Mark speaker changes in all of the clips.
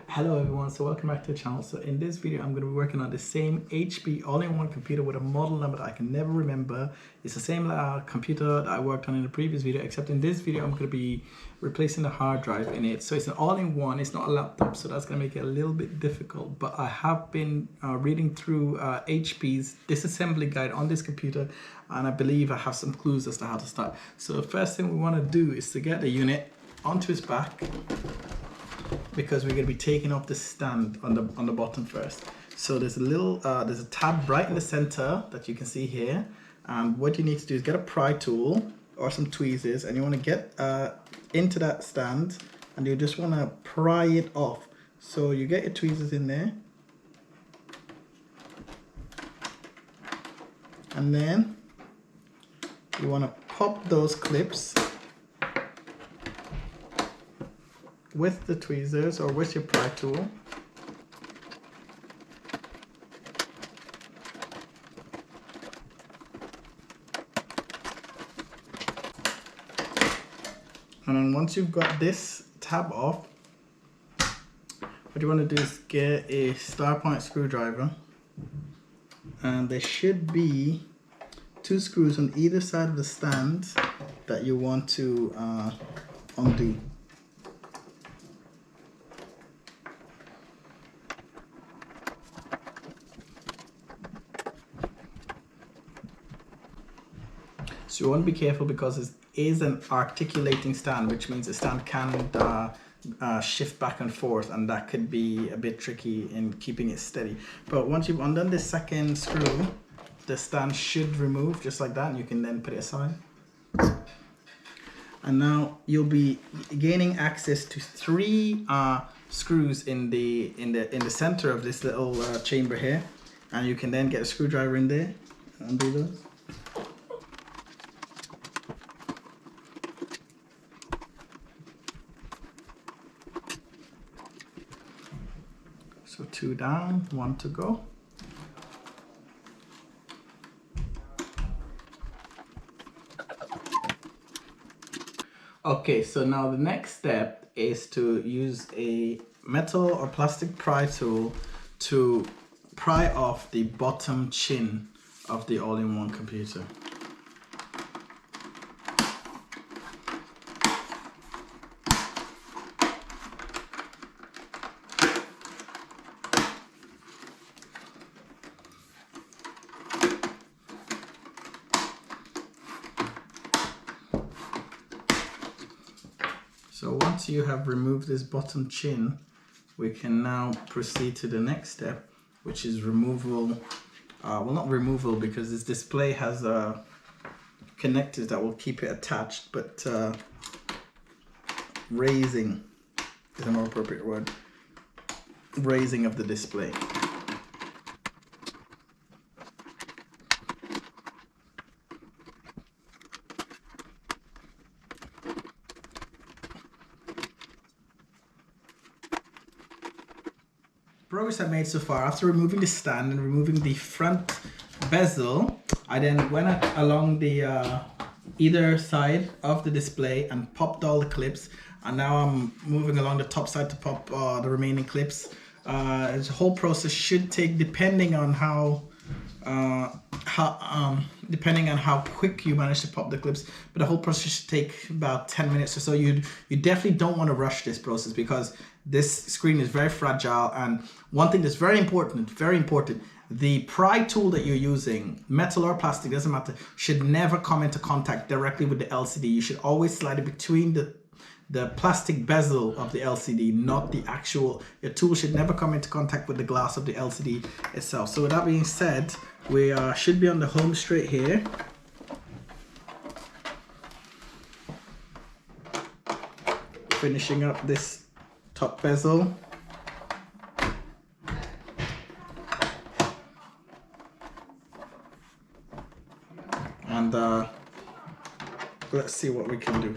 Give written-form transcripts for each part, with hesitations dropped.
Speaker 1: Hello everyone, so welcome back to the channel. So in this video I'm going to be working on the same HP all-in-one computer with a model number that I can never remember. It's the same computer that I worked on in the previous video, except in this video I'm going to be replacing the hard drive in it. So it's an all-in-one, it's not a laptop, so that's going to make it a little bit difficult, but I have been reading through HP's disassembly guide on this computer, and I believe I have some clues as to how to start. So the first thing we want to do is to get the unit onto its back, because we're going to be taking off the stand on the bottom first. So there's a little there's a tab right in the center that you can see here, and what you need to do is get a pry tool or some tweezers, and you want to get into that stand, and you just want to pry it off. So you get your tweezers in there, and then you want to pop those clips with the tweezers or with your pry tool. And then once you've got this tab off, what you want to do is get a star point screwdriver, and there should be 2 screws on either side of the stand that you want to undo. So you want to be careful, because it is an articulating stand, which means the stand can shift back and forth, and that could be a bit tricky in keeping it steady. But once you've undone the second screw, the stand should remove just like that, and you can then put it aside. And now you'll be gaining access to 3 screws in the center of this little chamber here, and you can then get a screwdriver in there and undo those. So 2 down, 1 to go. Okay, so now the next step is to use a metal or plastic pry tool to pry off the bottom chin of the all-in-one computer. So once you have removed this bottom chin, we can now proceed to the next step, which is removal. Well, not removal, because this display has connectors that will keep it attached, but raising is a more appropriate word. Raising of the display. Progress I've made so far, after removing the stand and removing the front bezel, I then went along the either side of the display and popped all the clips, and now I'm moving along the top side to pop the remaining clips. The whole process should take, depending on how quick you manage to pop the clips, but the whole process should take about 10 minutes or so. You definitely don't want to rush this process, because this screen is very fragile. And one thing that's very important, the pry tool that you're using, metal or plastic, doesn't matter, should never come into contact directly with the LCD. You should always slide it between the plastic bezel of the LCD, not the actual. Your tool should never come into contact with the glass of the LCD itself. So with that being said, we should be on the home straight here. Finishing up this top bezel. And let's see what we can do.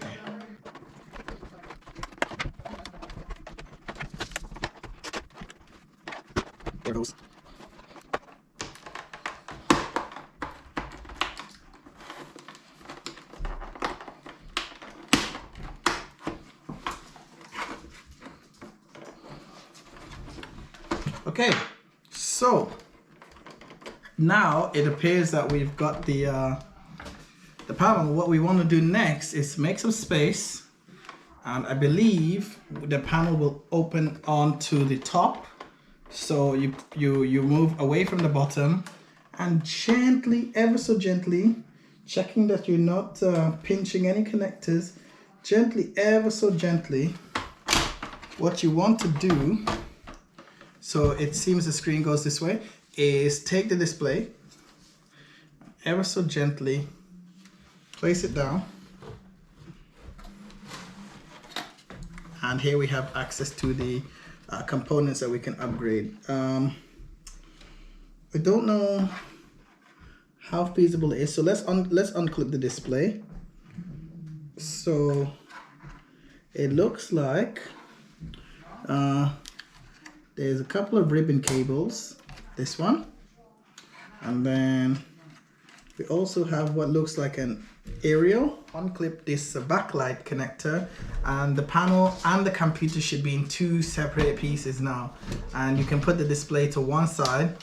Speaker 1: There goes. Okay, so now it appears that we've got the panel. What we want to do next is make some space, and I believe the panel will open onto the top. So you move away from the bottom and gently, ever so gently, checking that you're not pinching any connectors, gently, ever so gently, what you want to do, so it seems the screen goes this way, is take the display, ever so gently place it down, and here we have access to the components that we can upgrade. I don't know how feasible it is, so let's unclip the display. So it looks like there's a couple of ribbon cables, this one, and then we also have what looks like an aerial. Unclip this backlight connector, and the panel and the computer should be in two separate pieces now, and you can put the display to one side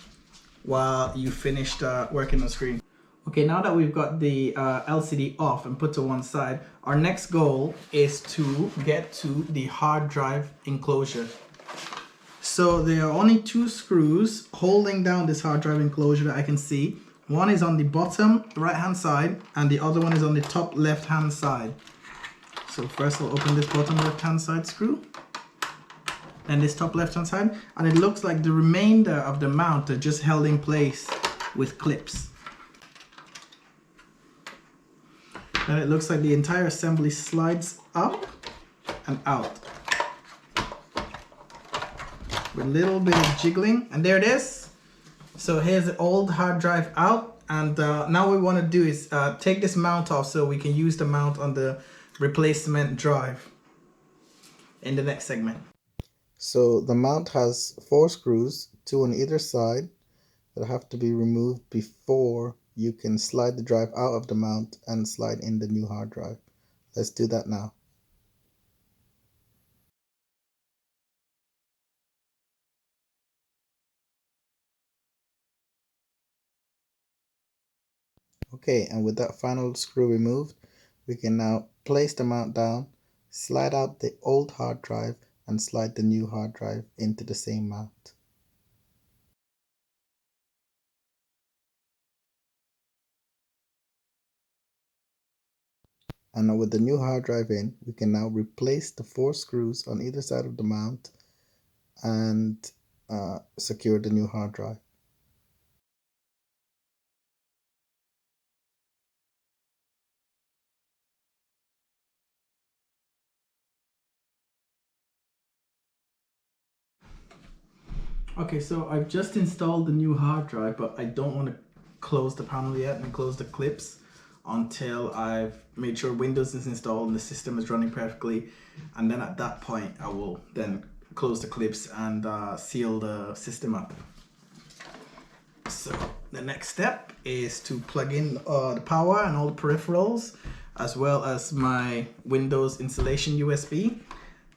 Speaker 1: while you finished working on the screen. Okay, now that we've got the LCD off and put to one side, our next goal is to get to the hard drive enclosure. So there are only two screws holding down this hard drive enclosure that I can see. One is on the bottom right hand side and the other one is on the top left hand side. So first I'll open this bottom left hand side screw, then this top left hand side, and it looks like the remainder of the mount are just held in place with clips. Then it looks like the entire assembly slides up and out with a little bit of jiggling, and there it is. So here's the old hard drive out, and now what we want to do is take this mount off so we can use the mount on the replacement drive in the next segment. So the mount has 4 screws, 2 on either side, that have to be removed before you can slide the drive out of the mount and slide in the new hard drive. Let's do that now. Okay, and with that final screw removed, we can now place the mount down, slide out the old hard drive, and slide the new hard drive into the same mount. And now with the new hard drive in, we can now replace the 4 screws on either side of the mount and secure the new hard drive. Okay, so I've just installed the new hard drive, but I don't want to close the panel yet and close the clips until I've made sure Windows is installed and the system is running perfectly, and then at that point I will then close the clips and seal the system up. So the next step is to plug in the power and all the peripherals, as well as my Windows installation USB,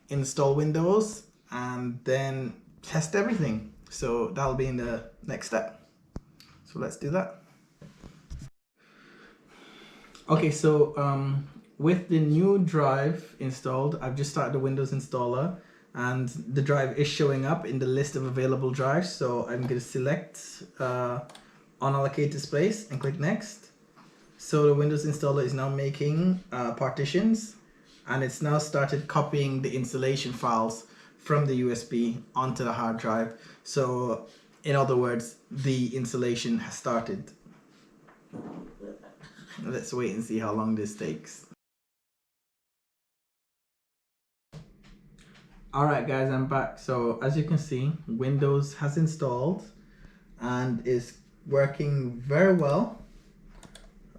Speaker 1: install Windows, and then test everything. So that'll be in the next step. So let's do that. Okay, so with the new drive installed, I've just started the Windows installer, and the drive is showing up in the list of available drives. So I'm going to select unallocated space and click next. So the Windows installer is now making partitions, and it's now started copying the installation files from the USB onto the hard drive. So in other words, the installation has started. Let's wait and see how long this takes. Alright guys, I'm back. So as you can see, Windows has installed and is working very well.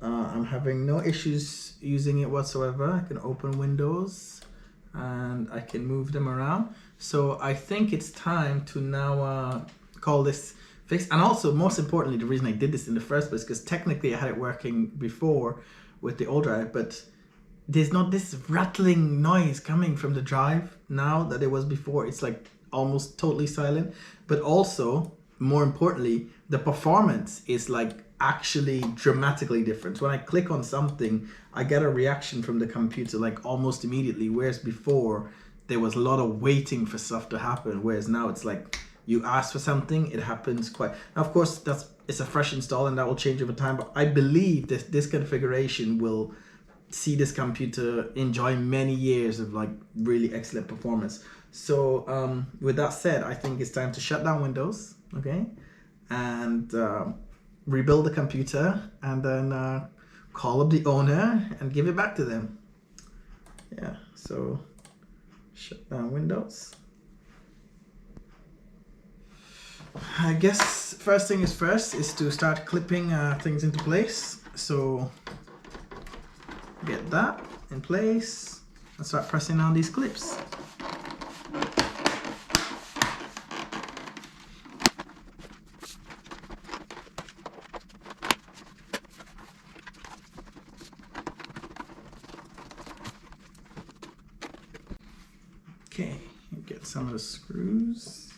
Speaker 1: I'm having no issues using it whatsoever. I can open Windows and I can move them around. So I think it's time to now call this fixed. And also, most importantly, the reason I did this in the first place, because technically I had it working before with the old drive, but there's not this rattling noise coming from the drive now that there was before. It's like almost totally silent, but also more importantly, the performance is like actually dramatically different. When I click on something, I get a reaction from the computer like almost immediately, whereas before there was a lot of waiting for stuff to happen, whereas now it's like you ask for something, it happens quite. Now, of course, it's a fresh install and that will change over time, but I believe this configuration will see this computer enjoy many years of like really excellent performance. So with that said, I think it's time to shut down Windows, okay, and rebuild the computer, and then call up the owner and give it back to them. Yeah, so shut down Windows. I guess first thing is first is to start clipping things into place. So get that in place and start pressing on these clips. Okay, get some of the screws.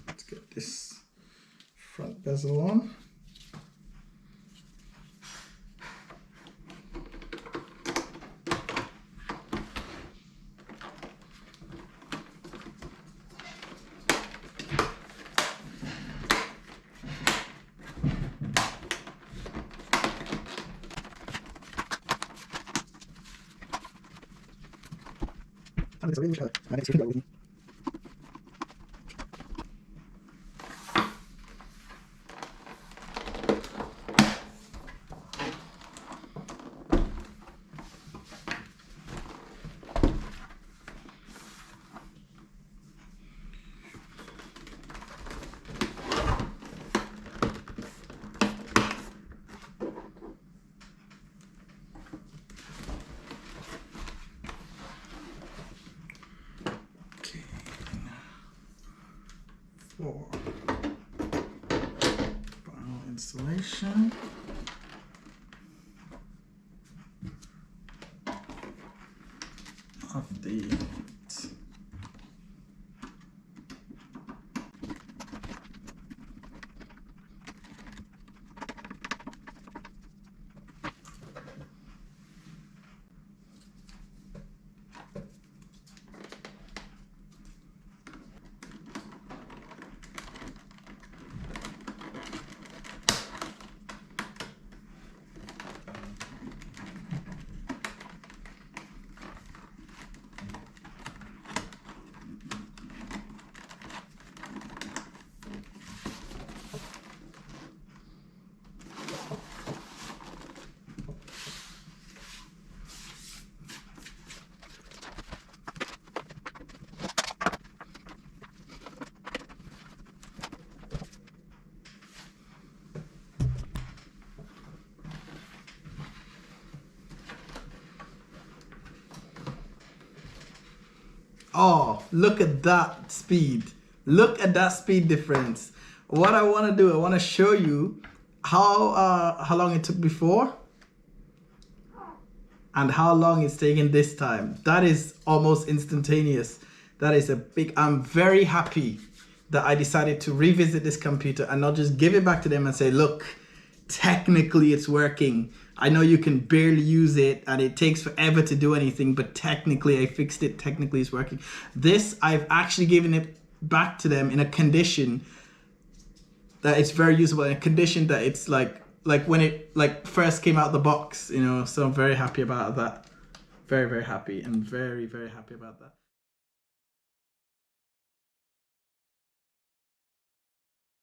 Speaker 1: Let's get this front bezel on. For final installation. Of the oh, look at that speed. Look at that speed difference. What I want to do, I want to show you how long it took before and how long it's taking this time. That is almost instantaneous. That is a big, I'm very happy that I decided to revisit this computer and not just give it back to them and say, look, technically it's working. I know you can barely use it and it takes forever to do anything, but technically I fixed it, technically it's working. This, I've actually given it back to them in a condition that it's very usable, in a condition that it's like when it first came out the box, you know, so I'm very happy about that. Very, very happy and very, very happy about that.